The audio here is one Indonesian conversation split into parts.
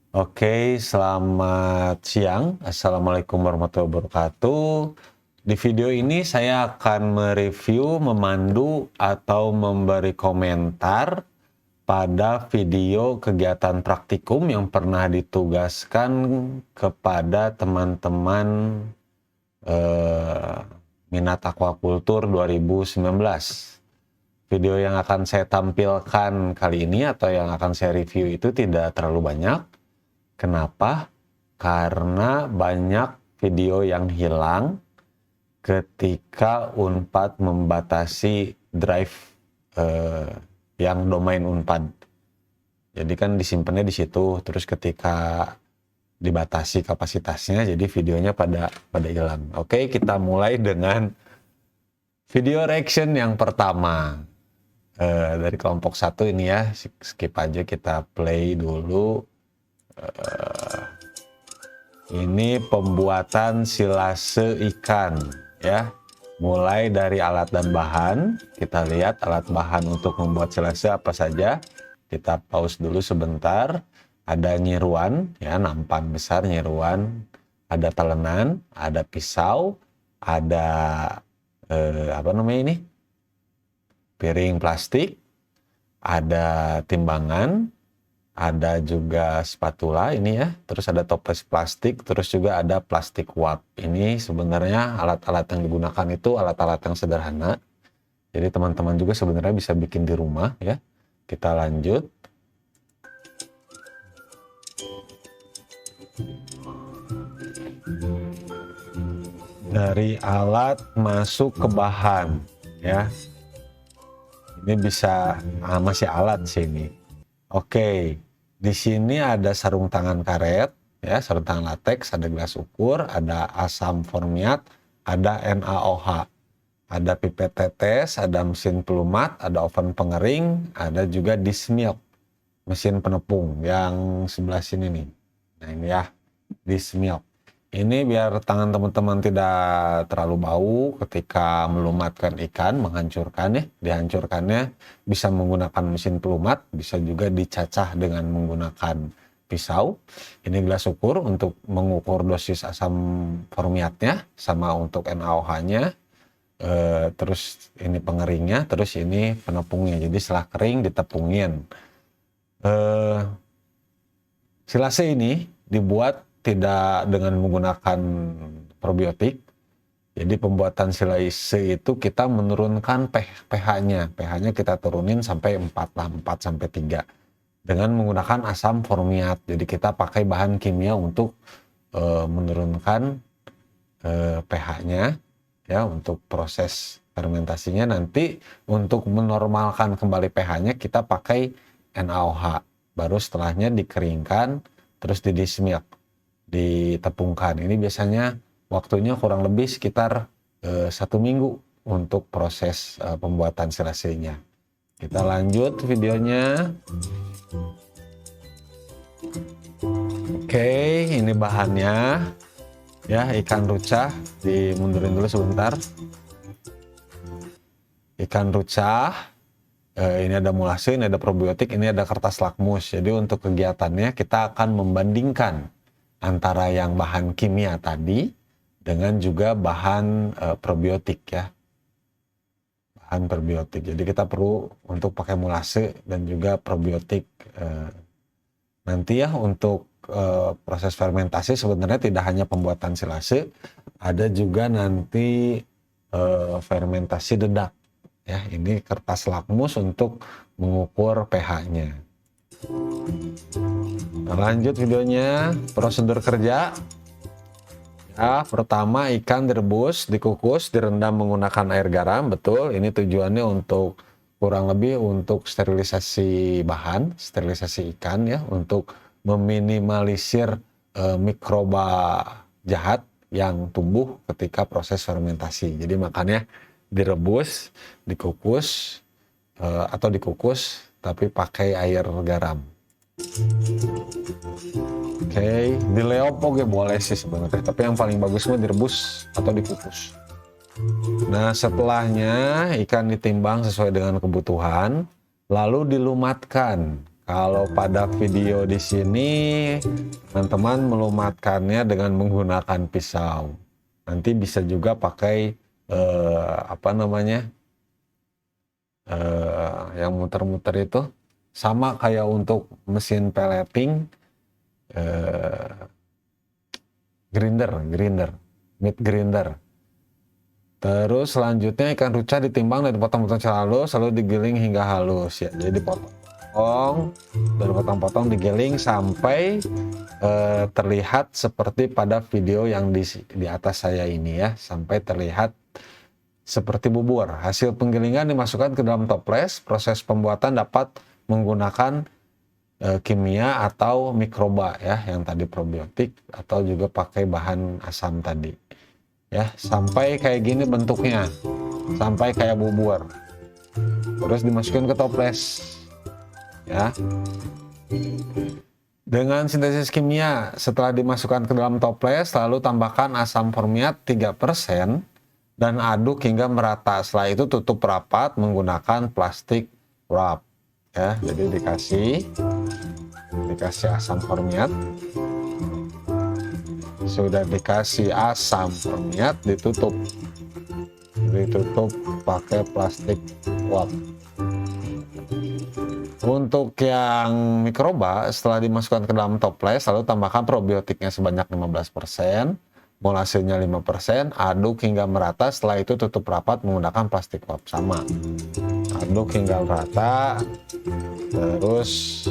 Oke, selamat siang. Assalamualaikum warahmatullahi wabarakatuh. Di video ini saya akan mereview, memandu, atau memberi komentar pada video kegiatan praktikum yang pernah ditugaskan kepada teman-teman minat aquaculture 2019. Video yang akan saya tampilkan kali ini atau yang akan saya review itu tidak terlalu banyak. Kenapa? Karena banyak video yang hilang ketika Unpad membatasi drive yang domain Unpad. Jadi kan disimpannya di situ, terus ketika dibatasi kapasitasnya, jadi videonya pada hilang. Oke, kita mulai dengan video reaction yang pertama dari kelompok 1 ini ya. Skip aja, kita play dulu. Ini pembuatan silase ikan ya, mulai dari alat dan bahan. Kita lihat alat bahan untuk membuat silase apa saja. Kita pause dulu sebentar. Ada nyiruan ya, nampan besar nyiruan, ada telenan, ada pisau, ada apa namanya ini, piring plastik, ada timbangan, ada juga spatula ini ya, terus ada toples plastik, terus juga ada plastik wrap. Ini sebenarnya alat-alat yang digunakan itu alat-alat yang sederhana, jadi teman-teman juga sebenarnya bisa bikin di rumah ya. Kita lanjut. Dari alat masuk ke bahan ya, ini bisa masih alat sini. Oke. Di sini ada sarung tangan karet, ya, sarung tangan latex, ada gelas ukur, ada asam formiat, ada NaOH, ada pipet tetes, ada mesin pelumat, ada oven pengering, ada juga dish milk, mesin penepung yang sebelah sini nih. Nah ini ya, dish milk. Ini biar tangan teman-teman tidak terlalu bau ketika melumatkan ikan, menghancurkan ya. Dihancurkannya bisa menggunakan mesin pelumat, bisa juga dicacah dengan menggunakan pisau. Ini gelas ukur untuk mengukur dosis asam formiatnya, sama untuk NaOH-nya. Terus ini pengeringnya, terus ini penepungnya. Jadi setelah kering ditepungin. Silase ini dibuat tidak dengan menggunakan probiotik. Jadi pembuatan silase itu kita menurunkan pH-nya. pH-nya kita turunin sampai 4 lah, 4 sampai 3. Dengan menggunakan asam formiat. Jadi kita pakai bahan kimia untuk menurunkan pH-nya ya, untuk proses fermentasinya. Nanti untuk menormalkan kembali pH-nya kita pakai NaOH. Baru setelahnya dikeringkan, terus didismiak, ditepungkan. Ini biasanya waktunya kurang lebih sekitar 1 minggu untuk proses pembuatan silasenya. Kita lanjut videonya. Oke, ini bahannya ya, ikan rucah. Dimundurin dulu sebentar. Ikan rucah, ini ada mulase, ini ada probiotik, ini ada kertas lakmus. Jadi untuk kegiatannya kita akan membandingkan antara yang bahan kimia tadi dengan juga bahan probiotik ya, bahan probiotik. Jadi kita perlu untuk pakai mulase dan juga probiotik. Nanti ya untuk proses fermentasi sebenarnya tidak hanya pembuatan silase, ada juga nanti fermentasi dedak ya. Ini kertas lakmus untuk mengukur pH-nya. Lanjut videonya, prosedur kerja. Ya, pertama ikan direbus, dikukus, direndam menggunakan air garam. Betul, ini tujuannya untuk kurang lebih untuk sterilisasi bahan, sterilisasi ikan ya, untuk meminimalisir mikroba jahat yang tumbuh ketika proses fermentasi. Jadi makanya direbus, dikukus atau dikukus tapi pakai air garam. Oke, dileop oke boleh sih sebenarnya, tapi yang paling bagus mah direbus atau dikukus. Nah, setelahnya ikan ditimbang sesuai dengan kebutuhan, lalu dilumatkan. Kalau pada video di sini teman-teman melumatkannya dengan menggunakan pisau. Nanti bisa juga pakai apa namanya, yang muter-muter itu, sama kayak untuk mesin pelleting, grinder, meat grinder. Terus selanjutnya ikan ruca ditimbang dan dipotong-potong secara halus, lalu digiling hingga halus ya. Jadi potong dan potong-potong digiling sampai terlihat seperti pada video yang di atas saya ini ya, sampai terlihat seperti bubur. Hasil penggilingan dimasukkan ke dalam toples. Proses pembuatan dapat menggunakan kimia atau mikroba ya, yang tadi probiotik, atau juga pakai bahan asam tadi ya, sampai kayak gini bentuknya, sampai kayak bubur. Terus dimasukin ke toples ya. Dengan sintesis kimia, setelah dimasukkan ke dalam toples, lalu tambahkan asam formiat 3% dan aduk hingga merata. Setelah itu tutup rapat menggunakan plastik wrap ya. Jadi dikasih asam formiat, sudah dikasih asam formiat, ditutup pakai plastik wrap. Untuk yang mikroba, setelah dimasukkan ke dalam toples, lalu tambahkan probiotiknya sebanyak 15%, molasenya 5%, aduk hingga merata. Setelah itu tutup rapat menggunakan plastik wrap. Sama, aduk hingga merata, terus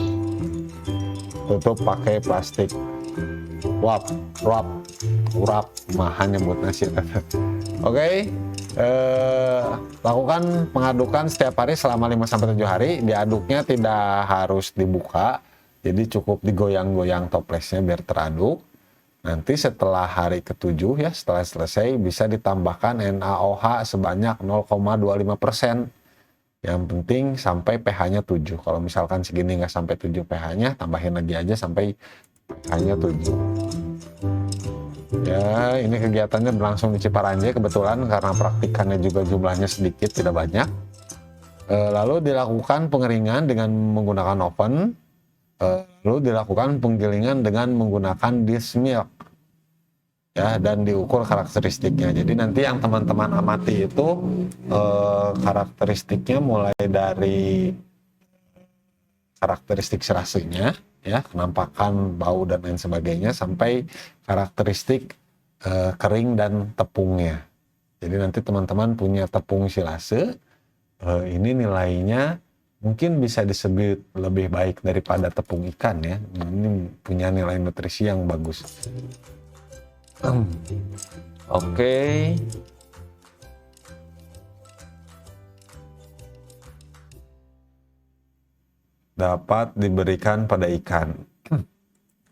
tutup pakai plastik wrap, mahan nyebut nasi. Oke. Lakukan pengadukan setiap hari selama 5-7 hari. Diaduknya tidak harus dibuka, jadi cukup digoyang-goyang toplesnya biar teraduk. Nanti setelah hari ke-7 ya, setelah selesai bisa ditambahkan NaOH sebanyak 0,25%. Yang penting sampai pH-nya 7. Kalau misalkan segini nggak sampai 7 pH-nya, tambahin lagi aja sampai pH-nya 7. Ya, ini kegiatannya berlangsung di Ciparanjay kebetulan karena praktikannya juga jumlahnya sedikit, tidak banyak. Lalu dilakukan pengeringan dengan menggunakan oven. Lalu dilakukan penggilingan dengan menggunakan dish milk. Ya, dan diukur karakteristiknya. Jadi nanti yang teman-teman amati itu karakteristiknya mulai dari karakteristik serasinya ya, penampakan, bau dan lain sebagainya, sampai karakteristik kering dan tepungnya. Jadi nanti teman-teman punya tepung silase, ini nilainya mungkin bisa disebut lebih baik daripada tepung ikan ya. Ini punya nilai nutrisi yang bagus. Oke. Dapat diberikan pada ikan.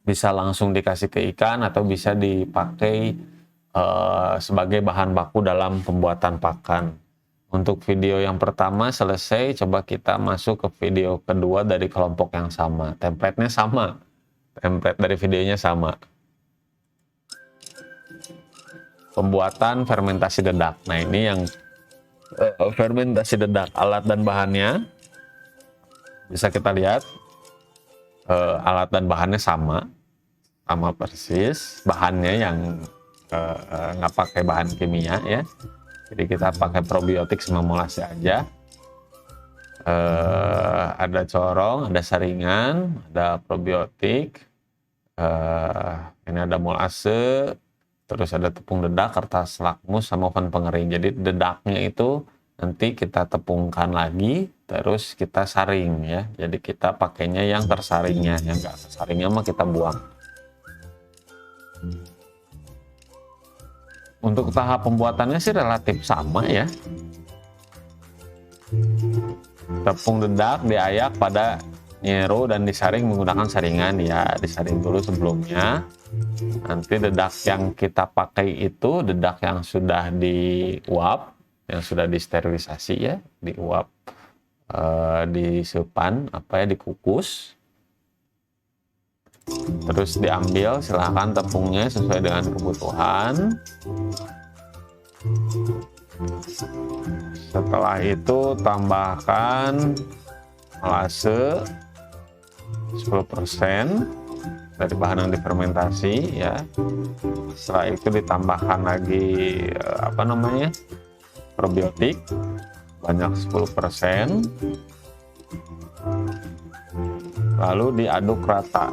Bisa langsung dikasih ke ikan atau bisa dipakai sebagai bahan baku dalam pembuatan pakan. Untuk video yang pertama selesai, coba kita masuk ke video kedua dari kelompok yang sama. Template-nya sama. Template dari videonya sama. Pembuatan fermentasi dedak. Nah, ini yang fermentasi dedak, alat dan bahannya. Bisa kita lihat alat dan bahannya sama persis. Bahannya yang nggak pakai bahan kimia ya. Jadi kita pakai probiotik sama molase aja. Ada corong, ada saringan, ada probiotik. Ini ada molase, terus ada tepung dedak, kertas lakmus, sama oven pengering. Jadi dedaknya itu nanti kita tepungkan lagi, terus kita saring ya. Jadi kita pakainya yang tersaringnya, yang enggak tersaringnya mah kita buang. Untuk tahap pembuatannya sih relatif sama ya. Tepung dedak diayak pada nyeru dan disaring menggunakan saringan ya. Disaring dulu sebelumnya. Nanti dedak yang kita pakai itu dedak yang sudah diuap, yang sudah disterilisasi ya, diuap, disepan, dikukus, terus diambil. Silahkan tepungnya sesuai dengan kebutuhan. Setelah itu tambahkan molase, 10% dari bahan yang difermentasi ya. Setelah itu ditambahkan lagi probiotik banyak 10%, lalu diaduk rata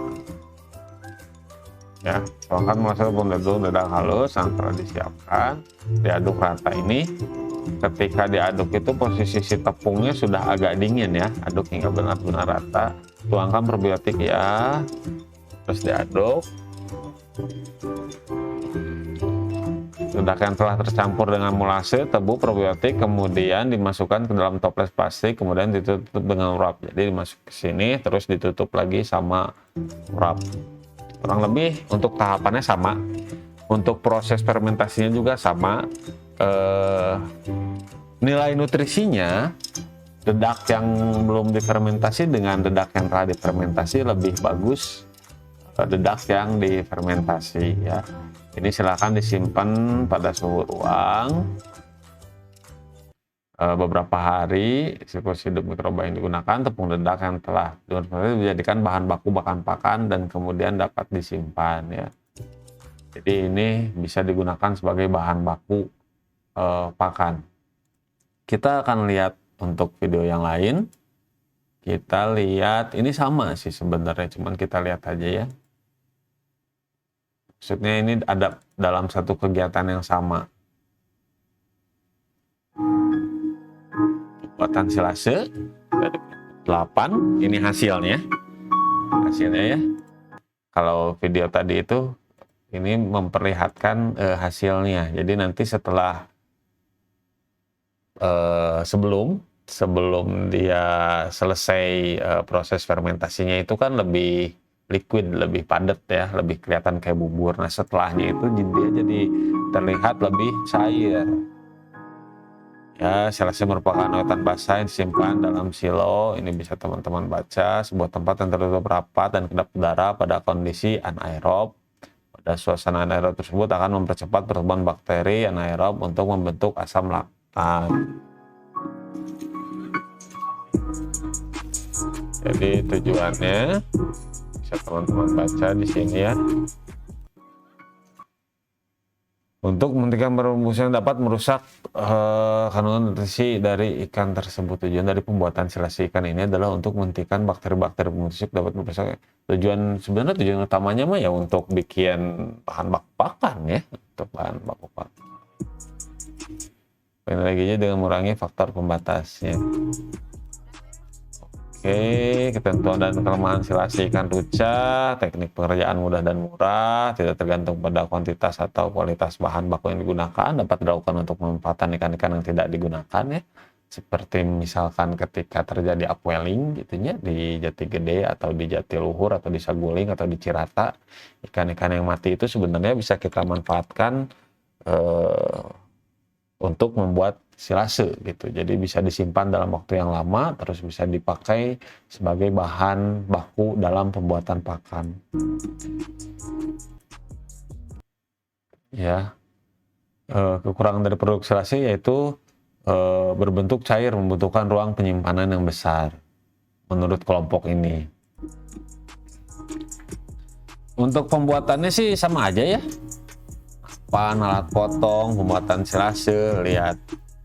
ya. Tuangkan masuk tepung dedak halus yang telah disiapkan, diaduk rata. Ini ketika diaduk itu posisi si tepungnya sudah agak dingin ya, aduk hingga benar-benar rata. Tuangkan probiotik ya, terus diaduk. Dedak yang telah tercampur dengan molase, tebu, probiotik kemudian dimasukkan ke dalam toples plastik, kemudian ditutup dengan wrap. Jadi dimasuk ke sini terus ditutup lagi sama wrap. Kurang lebih untuk tahapannya sama, untuk proses fermentasinya juga sama. Nilai nutrisinya dedak yang belum difermentasi dengan dedak yang telah difermentasi lebih bagus dedak yang difermentasi ya. Ini silakan disimpan pada suhu ruang beberapa hari. Siklus hidup mikroba yang digunakan, tepung dedak yang telah difermentasi dijadikan bahan baku pakan dan kemudian dapat disimpan ya. Jadi ini bisa digunakan sebagai bahan baku pakan. Kita akan lihat untuk video yang lain. Kita lihat ini sama sih sebenarnya, cuman kita lihat aja ya. Maksudnya ini ada dalam satu kegiatan yang sama. Pembuatan silase dari 8, ini hasilnya ya. Kalau video tadi itu ini memperlihatkan hasilnya. Jadi nanti setelah sebelum dia selesai proses fermentasinya itu kan lebih liquid, lebih padat ya, lebih kelihatan kayak bubur. Nah setelahnya itu dia jadi terlihat lebih cair ya. Silase merupakan oetan basah yang disimpan dalam silo. Ini bisa teman-teman baca, sebuah tempat yang tertutup rapat dan kedap udara pada kondisi anaerob. Pada suasana anaerob tersebut akan mempercepat pertumbuhan bakteri anaerob untuk membentuk asam laktat. Jadi tujuannya bisa teman-teman baca di sini ya. Untuk menghentikan perumusan dapat merusak kandungan nutrisi dari ikan tersebut. Tujuan dari pembuatan silase ikan ini adalah untuk menghentikan bakteri-bakteri pembusuk dapat merusak. Sebenarnya tujuan utamanya mah ya untuk bikin bahan baku pakan ya, untuk bahan baku pakan. Energinya dengan mengurangi faktor pembatasnya. Oke, ketentuan dan kelemahan silase ikan ruca. Teknik pengerjaan mudah dan murah, tidak tergantung pada kuantitas atau kualitas bahan baku yang digunakan. Dapat dilakukan untuk pemanfaatan ikan-ikan yang tidak digunakan ya. Seperti misalkan ketika terjadi upwelling gitu ya, di Jati Gede atau di Jatiluhur atau di Saguling atau di Cirata. Ikan-ikan yang mati itu sebenarnya bisa kita manfaatkan untuk membuat silase gitu. Jadi bisa disimpan dalam waktu yang lama, terus bisa dipakai sebagai bahan baku dalam pembuatan pakan. Ya, kekurangan dari produk silase yaitu berbentuk cair, membutuhkan ruang penyimpanan yang besar. Menurut kelompok ini. Untuk pembuatannya sih sama aja ya. Alat potong, pembuatan silase, lihat.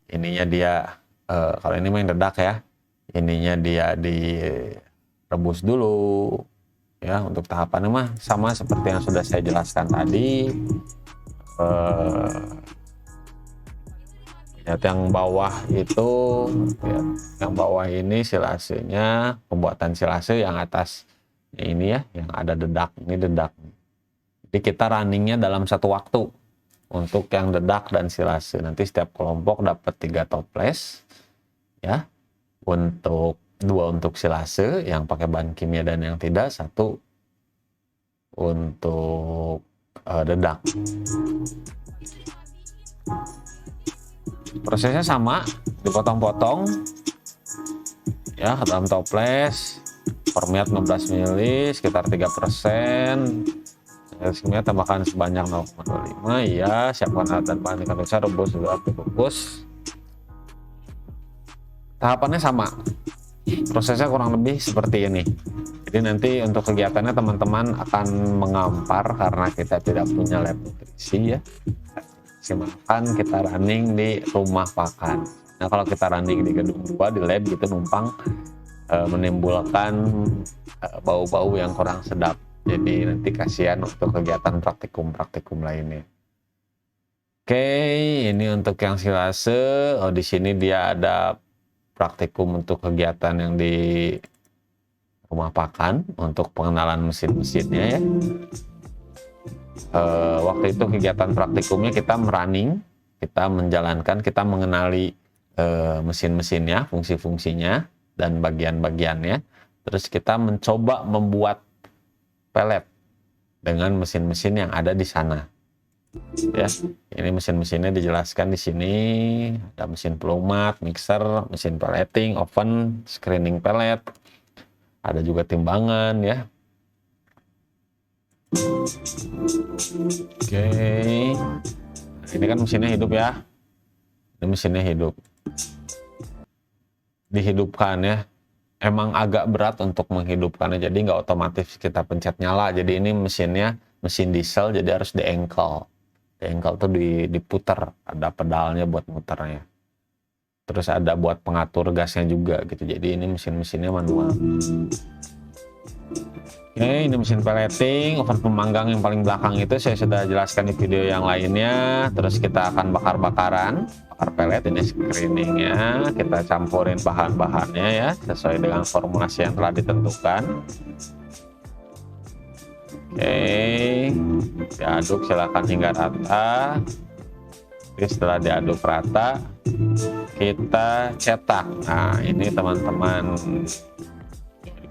Ininya dia, kalau ini main dedak ya, ininya dia direbus dulu ya. Untuk tahapannya mah sama seperti yang sudah saya jelaskan tadi. Lihat yang bawah itu ya, yang bawah ini silasenya, pembuatan silase. Yang atas ini ya, yang ada dedak, ini dedak. Jadi kita runningnya dalam satu waktu. Untuk yang dedak dan silase, nanti setiap kelompok dapat 3 toples ya. Untuk 2 untuk silase yang pakai bahan kimia dan yang tidak, 1 untuk dedak. Prosesnya sama, dipotong-potong ya dalam toples. Formiat 15 ml sekitar 3%. Kimia tambahkan sebanyak 0,25 ya. Siapkan alat dan bahan ikan ruca, rebus dulu, dikukus. Tahapannya sama, prosesnya kurang lebih seperti ini. Jadi nanti untuk kegiatannya teman-teman akan mengampar karena kita tidak punya lab nutrisi ya. Silakan kita running di rumah makan. Nah kalau kita running di gedung 2 di lab gitu numpang menimbulkan bau-bau yang kurang sedap. Jadi nanti kasihan untuk kegiatan praktikum lainnya. Oke, ini untuk yang silase. Oh, di sini dia ada praktikum untuk kegiatan yang di rumah pakan untuk pengenalan mesin-mesinnya ya. Waktu itu kegiatan praktikumnya kita merunning, kita menjalankan, kita mengenali mesin-mesinnya, fungsi-fungsinya dan bagian-bagiannya. Terus kita mencoba membuat pelet dengan mesin-mesin yang ada di sana. Ya, ini mesin-mesinnya dijelaskan di sini. Ada mesin pelumat, mixer, mesin pelleting, oven, screening pellet. Ada juga timbangan ya. Oke. Nah, ini kan mesinnya hidup ya. Ini mesinnya hidup. Dihidupkan ya. Emang agak berat untuk menghidupkannya, jadi nggak otomatis kita pencet nyala. Jadi ini mesinnya mesin diesel, jadi harus di-engkel. Di-engkel tuh diputer, ada pedalnya buat muternya. Terus ada buat pengatur gasnya juga gitu. Jadi ini mesin-mesinnya manual. Oke, ini mesin pelleting, oven pemanggang yang paling belakang itu saya sudah jelaskan di video yang lainnya. Terus kita akan bakar-bakaran, bakar pelet, ini screeningnya. Kita campurin bahan-bahannya ya, sesuai dengan formulasi yang telah ditentukan. Oke, diaduk silakan hingga rata. Jadi setelah diaduk rata, kita cetak. Nah, ini teman-teman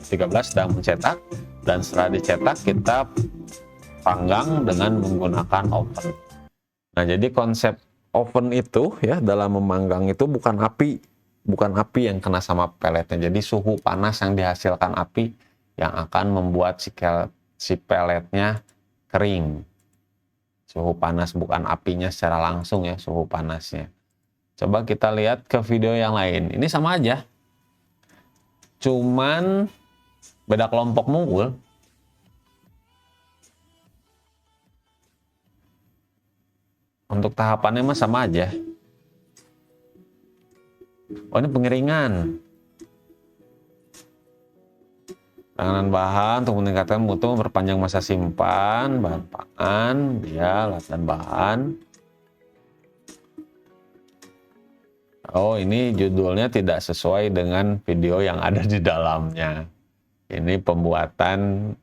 13 sedang mencetak, dan setelah dicetak kita panggang dengan menggunakan oven. Nah, jadi konsep oven itu ya dalam memanggang itu bukan api yang kena sama peletnya. Jadi suhu panas yang dihasilkan api yang akan membuat si peletnya kering. Suhu panas bukan apinya secara langsung ya, suhu panasnya. Coba kita lihat ke video yang lain. Ini sama aja. Cuman beda kelompok mungkul. Untuk tahapannya mah sama aja. Oh, ini pengeringan. Penanganan bahan untuk meningkatkan mutu, memperpanjang masa simpan bahan pangan, ya, alat dan bahan. Oh, ini judulnya tidak sesuai dengan video yang ada di dalamnya. Ini pembuatan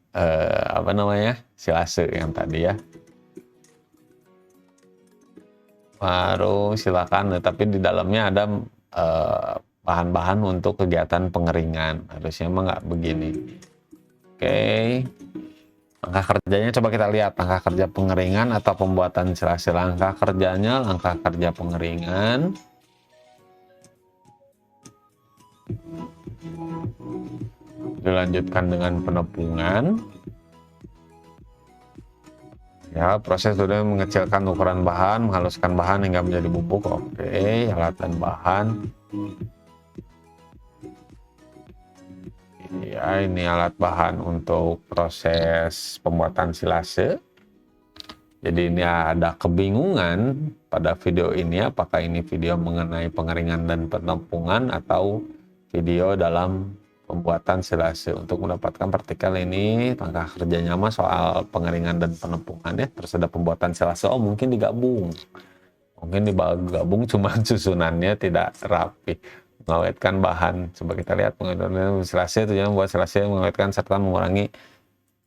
silase yang tadi ya. Baru silakan, tapi di dalamnya ada bahan-bahan untuk kegiatan pengeringan. Harusnya mah nggak begini. Oke. Langkah kerjanya coba kita lihat. Langkah kerja pengeringan atau pembuatan silase. Langkah kerjanya, langkah kerja pengeringan. Dilanjutkan dengan penepungan. Ya, proses sudah mengecilkan ukuran bahan, menghaluskan bahan hingga menjadi bubuk. Oke, alat dan bahan. Ya, ini alat bahan untuk proses pembuatan silase. Jadi ini ada kebingungan pada video ini, apakah ini video mengenai pengeringan dan penepungan atau video dalam pembuatan silase. Untuk mendapatkan partikel ini, langkah kerjanya mah soal pengeringan dan penepungan ya. Terus ada pembuatan silase, oh mungkin digabung. Mungkin digabung cuma susunannya tidak rapi. Mengawetkan bahan, coba kita lihat pengawetkan silase, tujuannya membuat silase mengawetkan serta mengurangi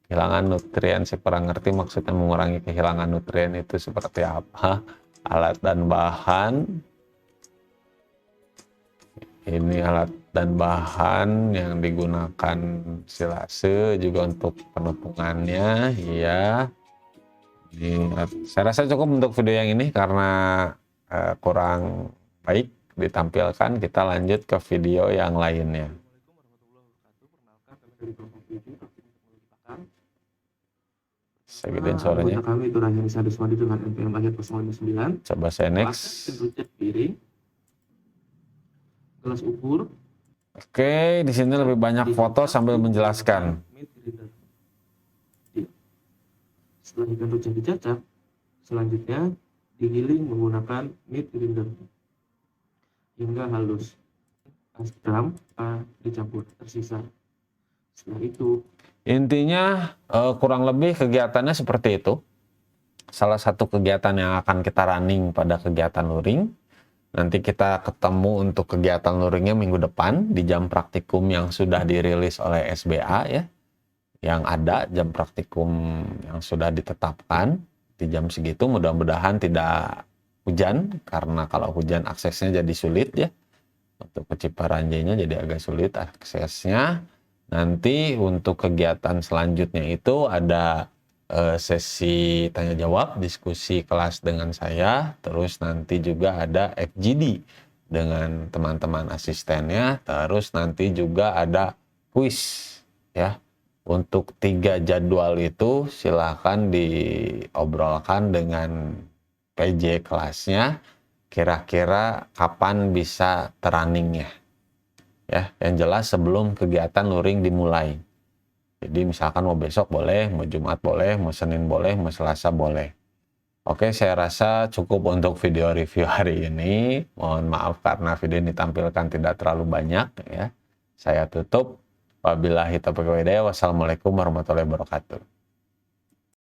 kehilangan nutrien. Saya kurang ngerti maksudnya mengurangi kehilangan nutrien itu seperti apa. Alat dan bahan. Ini alat dan bahan yang digunakan silase juga untuk penepungannya. Ya, ini saya rasa cukup untuk video yang ini karena kurang baik ditampilkan. Kita lanjut ke video yang lainnya. Saya gedein suaranya. Kami itu Rahim Sadiswadi dengan NPM akhir 059. Coba saya next. Piring, gelas ukur. Oke, di sini lebih banyak foto sambil menjelaskan. Meat grinder. Setelah ikan rujak dicacah, selanjutnya digiling menggunakan meat grinder hingga halus. Garam dicampur tersisa. Setelah itu, Intinya kurang lebih kegiatannya seperti itu. Salah satu kegiatan yang akan kita running pada kegiatan luring. Nanti kita ketemu untuk kegiatan luringnya minggu depan di jam praktikum yang sudah dirilis oleh SBA ya. Yang ada jam praktikum yang sudah ditetapkan di jam segitu, mudah-mudahan tidak hujan, karena kalau hujan aksesnya jadi sulit ya. Untuk ke Ciparanjainya jadi agak sulit aksesnya. Nanti untuk kegiatan selanjutnya itu ada sesi tanya jawab, diskusi kelas dengan saya, terus nanti juga ada FGD dengan teman-teman asistennya, terus nanti juga ada kuis ya. Untuk 3 jadwal itu silakan diobrolkan dengan PJ kelasnya, kira-kira kapan bisa terunningnya ya, yang jelas sebelum kegiatan luring dimulai. Jadi misalkan mau besok boleh, mau Jumat boleh, mau Senin boleh, mau Selasa boleh. Oke, saya rasa cukup untuk video review hari ini. Mohon maaf karena video ini ditampilkan tidak terlalu banyak ya. Saya tutup. Wabillahi taufiq wal hidayah. Wassalamualaikum warahmatullahi wabarakatuh.